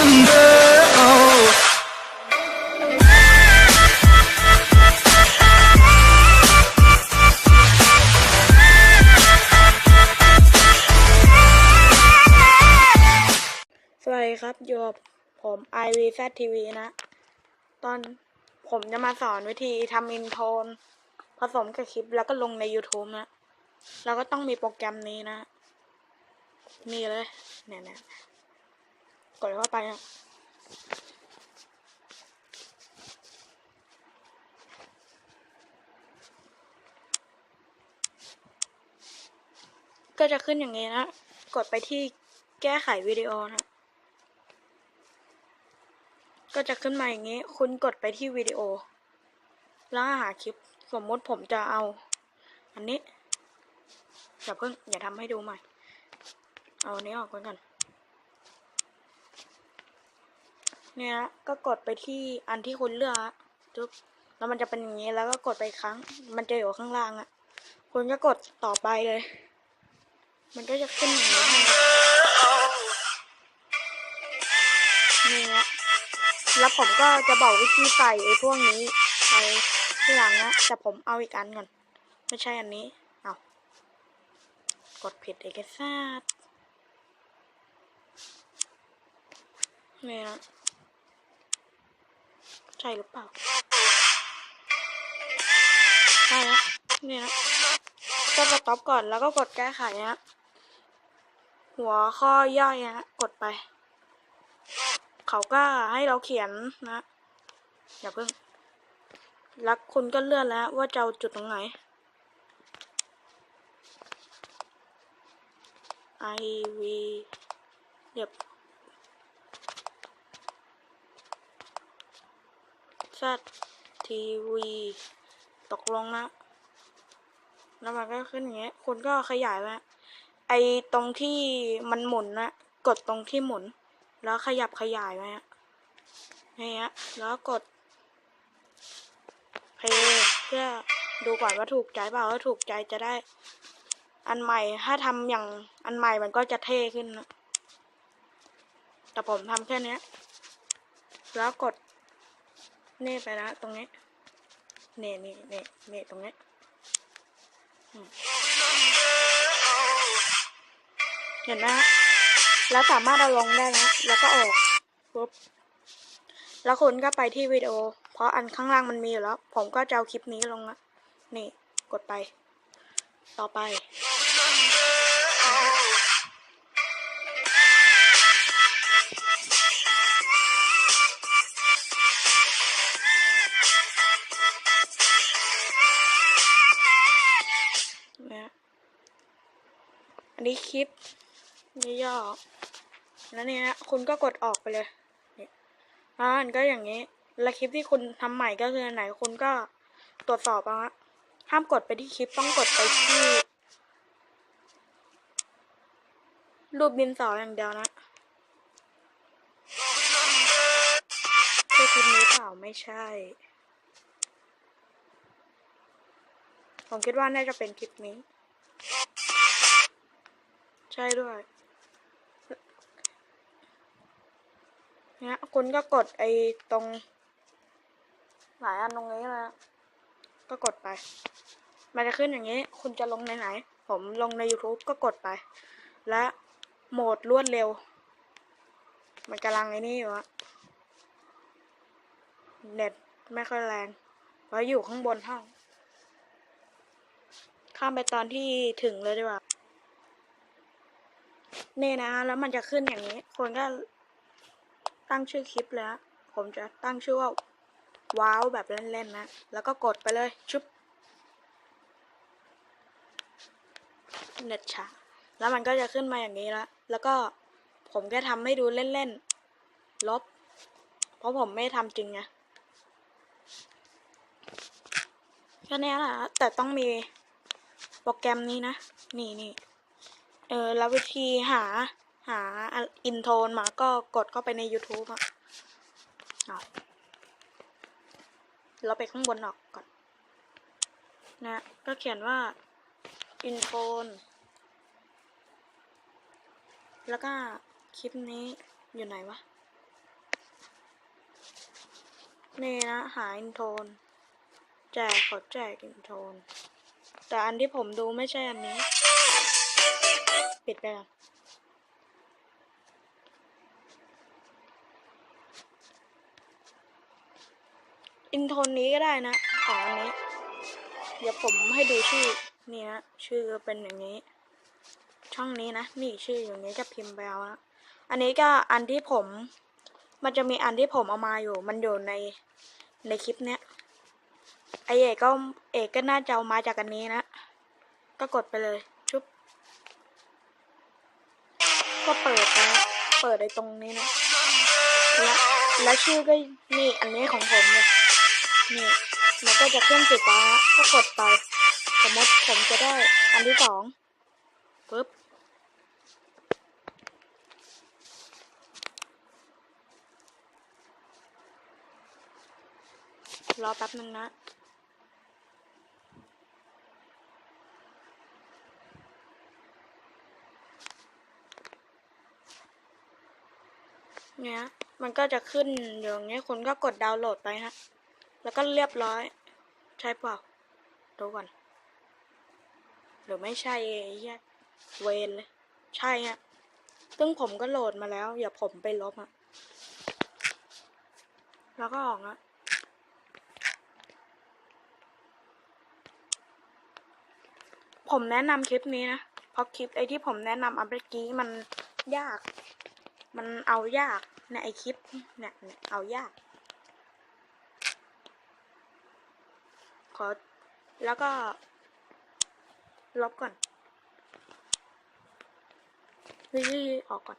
สวัสดีครับอยู่กับผม IVZTV นะตอนผมจะมาสอนวิธีทำอินโทนผสมกับคลิปแล้วก็ลงใน YouTube นะแล้วก็ต้องมีโปรแกรมนี้นะนี่เลยเนี่ยกดเข้าไปนะก็จะขึ้นอย่างนี้นะกดไปที่แก้ไขวิดีโอนะก็จะขึ้นมาอย่างนี้คุณกดไปที่วิดีโอแล้วหาคลิปสมมติผมจะเอาอันนี้อย่าทำให้ดูใหม่เอาอันนี้ออกก่อนเนี่ยก็กดไปที่อันที่คุณเลือกจุ๊บแล้วมันจะเป็นอย่างนี้แล้วก็กดไปครั้งมันจะอยู่ข้างล่างคุณก็กดต่อไปเลยมันก็จะขึ้นอย่างนี้นี่นะแล้วผมก็จะบอกวิธีใส่ไอ้พวกนี้ไปที่หลังนะแต่ผมเอาอีกอันก่อนไม่ใช่อันนี้เอากดผิดเอกสารนี่นะใช่หรือเปล่าใช่นะนี่นะก็สต็อปก่อนแล้วก็กดแก้ไขนะหัวข้อย่อยนะกดไปเขาก็ให้เราเขียนนะอย่าเพิ่งแล้วคุณก็เลื่อนแล้วว่าจะเอาจุดตรงไหน IV เรียบZTV ตกลงนะแล้วมันก็ขึ้นอย่างเงี้ยคุณก็ขยายไว้ไอตรงที่มันหมุนนะกดตรงที่หมุนแล้วขยับขยายไว้นี่ฮะแล้วกดเพลย์เพื่อดูก่อนว่าถูกใจเปล่าถ้าถูกใจจะได้อันใหม่ถ้าทำอย่างอันใหม่มันก็จะเท่ขึ้นนะแต่ผมทำแค่นี้แล้วกดนี่ไปนะตรงนี้นี่ตรงนี้เห็นไหมฮะแล้วสามารถเอาลงได้นะแล้วก็ออกปุ๊บแล้วคุณก็ไปที่วิดีโอเพราะอันข้างล่างมันมีอยู่แล้วผมก็จะเอาคลิปนี้ลงละนี่กดไปต่อไปอันนี้คลิปย่อแล้วเนี่ยคุณก็กดออกไปเลยเนี่ยมันก็อย่างนี้แล้วคลิปที่คุณทำใหม่ก็คืออันไหนคุณก็ตรวจสอบนะห้ามกดไปที่คลิปต้องกดไปที่รูปดินสออย่างเดียวนะใช่คลิปนี้เปล่าไม่ใช่ผมคิดว่าน่าจะเป็นคลิปนี้ใช่ด้วยเนี่ยคุณก็กดไอ้ตรงหลายอันตรงนี้นะก็กดไปมันจะขึ้นอย่างนี้คุณจะลงในไหนผมลงใน YouTube ก็กดไปและโหมดรวดเร็วมันกำลังไอ้นี่อยู่เน็ตไม่ค่อยแรงเพราะอยู่ข้างบนห้องข้ามไปตอนที่ถึงเลยดีกว่านี่นะแล้วมันจะขึ้นอย่างนี้คนก็ตั้งชื่อคลิปแล้วผมจะตั้งชื่อว่าว้าวแบบเล่นๆนะแล้วก็กดไปเลยชุบเน็ตช้าแล้วมันก็จะขึ้นมาอย่างนี้แล้วก็ผมแค่ทำให้ดูเล่นๆลบเพราะผมไม่ทำจริงไงแค่นี้แหละแต่ต้องมีโปรแกรมนี้นะนี่แล้ววิธีหาอินโทนมาก็กดเข้าไปใน YouTube เราไปข้างบนออกก่อนนะก็เขียนว่าอินโทนแล้วก็คลิปนี้อยู่ไหนวะ นี่นะหาอินโทนแจกขอแจกอินโทนแต่อันที่ผมดูไม่ใช่อันนี้ปิดไปก่อนอินโทนนี้ก็ได้นะของอันนี้เดี๋ยวผมให้ดูชื่อนี่นะชื่อเป็นอย่างนี้ช่องนี้นะนี่ชื่ออย่างนี้จะพิมพ์ไปเอานะอันนี้ก็อันที่ผมมันจะมีอันที่ผมเอามาอยู่มันอยู่ในคลิปเนี้ยเอกก็น่าจะเอามาจากอันนี้นะก็กดไปเลยชุบก็เปิดนะเปิดในตรงนี้นะและชื่อก็นี่อันนี้ของผมเลยนี่มันก็จะขึ้นสีฟ้าก็กดไปสมมติผมจะได้อันที่สองปึ๊บรอแป๊บนึงนะเนี่ยมันก็จะขึ้นอย่างเงี้ยคุณก็กดดาวน์โหลดไปฮะแล้วก็เรียบร้อยใช่เปล่าดูก่อนหรือไม่ใช่เวนเลยใช่ฮะซึ่งผมก็โหลดมาแล้วอย่าผมไปลบอะแล้วก็ออกอะผมแนะนำคลิปนี้นะเพราะคลิปที่ผมแนะนำเมื่อกี้มันยากมันเอายากในคลิปเนี่ยเอายากขอแล้วก็ลบก่อนออกก่อน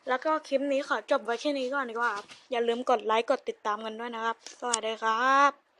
แล้วก็คลิปนี้ขอจบไว้แค่นี้ก่อนดีกว่าครับอย่าลืมกดไลค์กดติดตามกันด้วยนะครับสวัสดีครับ